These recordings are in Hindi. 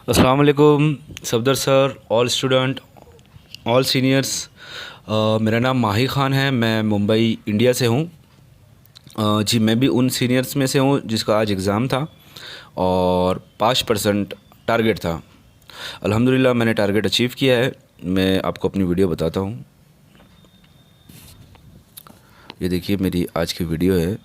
अस्सलाम वालेकुम Safdar sir, all student, all seniors. मेरा नाम माही ख़ान है। मैं मुंबई इंडिया से हूँ। जी, मैं भी उन सीनियर्स में से हूँ जिसका आज एग्ज़ाम था और 5% टारगेट था। अल्हम्दुलिल्लाह मैंने टारगेट अचीव किया है। मैं आपको अपनी वीडियो बताता हूँ। ये देखिए मेरी आज की वीडियो है।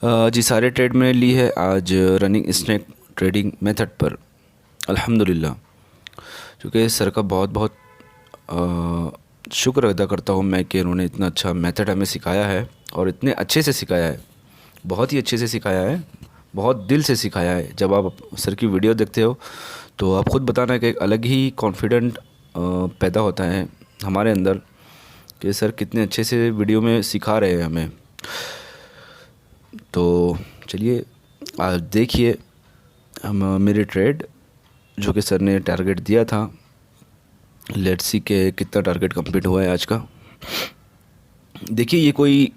जी, सारे ट्रेड मैंने ली है आज रनिंग स्नैक ट्रेडिंग मेथड पर। अल्हम्दुलिल्लाह, क्योंकि सर का बहुत बहुत शुक्र अदा करता हूँ मैं कि उन्होंने इतना अच्छा मेथड हमें सिखाया है और इतने अच्छे से सिखाया है, बहुत ही अच्छे से सिखाया है, बहुत दिल से सिखाया है। जब आप सर की वीडियो देखते हो तो आप ख़ुद बताना कि एक अलग ही कॉन्फिडेंट पैदा होता है हमारे अंदर कि सर कितने अच्छे से वीडियो में सिखा रहे हैं हमें। तो चलिए आज देखिए हम मेरे ट्रेड जो कि सर ने टारगेट दिया था। लेट्स सी के कितना टारगेट कंप्लीट हुआ है आज का। देखिए ये कोई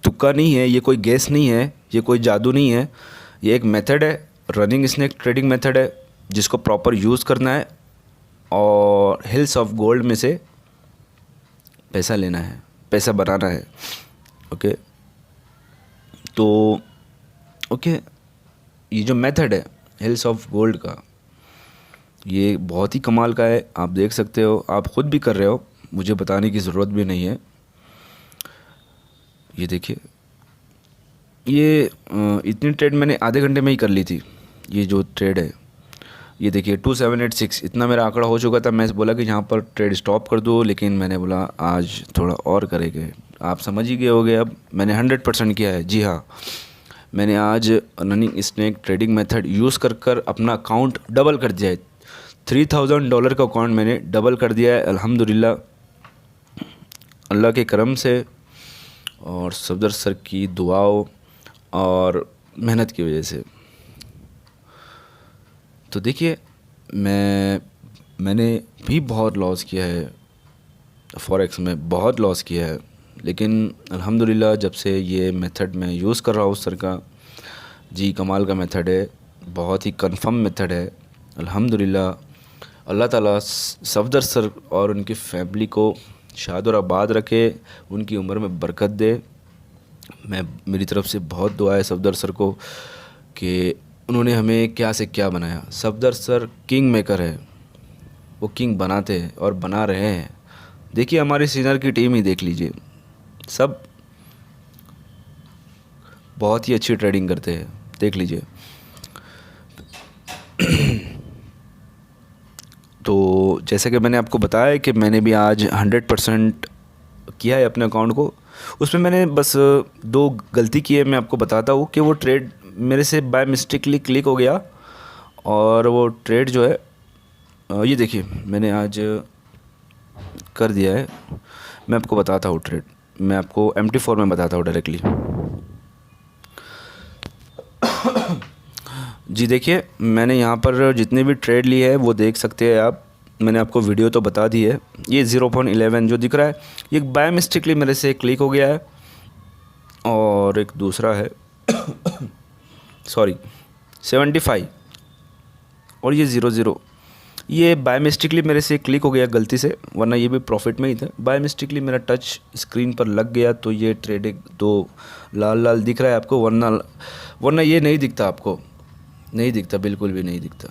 तुक्का नहीं है, ये कोई गेस नहीं है, ये कोई जादू नहीं है। ये एक मेथड है, रनिंग स्नैक ट्रेडिंग मेथड है, जिसको प्रॉपर यूज़ करना है और हिल्स ऑफ गोल्ड में से पैसा लेना है, पैसा बनाना है। ओके, तो ओके, ये जो मेथड है हिल्स ऑफ गोल्ड का, ये बहुत ही कमाल का है। आप देख सकते हो, आप ख़ुद भी कर रहे हो, मुझे बताने की ज़रूरत भी नहीं है। ये देखिए, ये इतनी ट्रेड मैंने आधे घंटे में ही कर ली थी। ये जो ट्रेड है ये देखिए 2786 इतना मेरा आंकड़ा हो चुका था। मैं बोला कि यहाँ पर ट्रेड स्टॉप कर दूँ, लेकिन मैंने बोला आज थोड़ा और करेंगे। आप समझ ही गए होगे, अब मैंने 100% किया है। जी हाँ, मैंने आज running snake trading method use कर कर अपना अकाउंट डबल कर दिया है। $3000 का अकाउंट मैंने डबल कर दिया है अल्हम्दुलिल्लाह, अल्लाह के करम से और सफदर सर की दुआओं और मेहनत की वजह से। तो देखिए मैंने भी बहुत लॉस किया है, फॉरेक्स में बहुत लॉस किया है, लेकिन अल्हम्दुलिल्लाह जब से ये मेथड मैं यूज़ कर रहा हूँ सर का, जी कमाल का मेथड है, बहुत ही कंफर्म मेथड है। अल्हम्दुलिल्लाह अल्लाह ताला सफदर सर और उनकी फैमिली को शाद और आबाद रखे, उनकी उम्र में बरकत दे। मेरी तरफ से बहुत दुआ है सफदर सर को कि उन्होंने हमें क्या से क्या बनाया। सफदर सर किंग मेकर है, वो किंग बनाते हैं और बना रहे हैं। देखिए हमारे सीनियर की टीम ही देख लीजिए, सब बहुत ही अच्छी ट्रेडिंग करते हैं, देख लीजिए। तो जैसे कि मैंने आपको बताया कि मैंने भी आज 100% किया है अपने अकाउंट को। उसमें मैंने बस 2 गलती की है, मैं आपको बताता हूँ कि वो ट्रेड मेरे से बाय मिस्टेकली क्लिक हो गया और वो ट्रेड जो है ये देखिए मैंने आज कर दिया है। मैं आपको बताता हूँ ट्रेड, मैं आपको MT4 में बताता हूँ डायरेक्टली। जी देखिए, मैंने यहाँ पर जितने भी ट्रेड लिए है वो देख सकते हैं आप। मैंने आपको वीडियो तो बता दी है। ये 0.11 जो दिख रहा है ये बाय मिस्टेकली मेरे से क्लिक हो गया है, और एक दूसरा है सॉरी 75 और ये 00, ये बाय मिस्टेकली मेरे से क्लिक हो गया गलती से, वरना ये भी प्रॉफिट में ही था। बाय मिस्टेकली मेरा टच स्क्रीन पर लग गया तो ये ट्रेडिंग तो लाल लाल दिख रहा है आपको, वरना ये नहीं दिखता, आपको नहीं दिखता, बिल्कुल भी नहीं दिखता।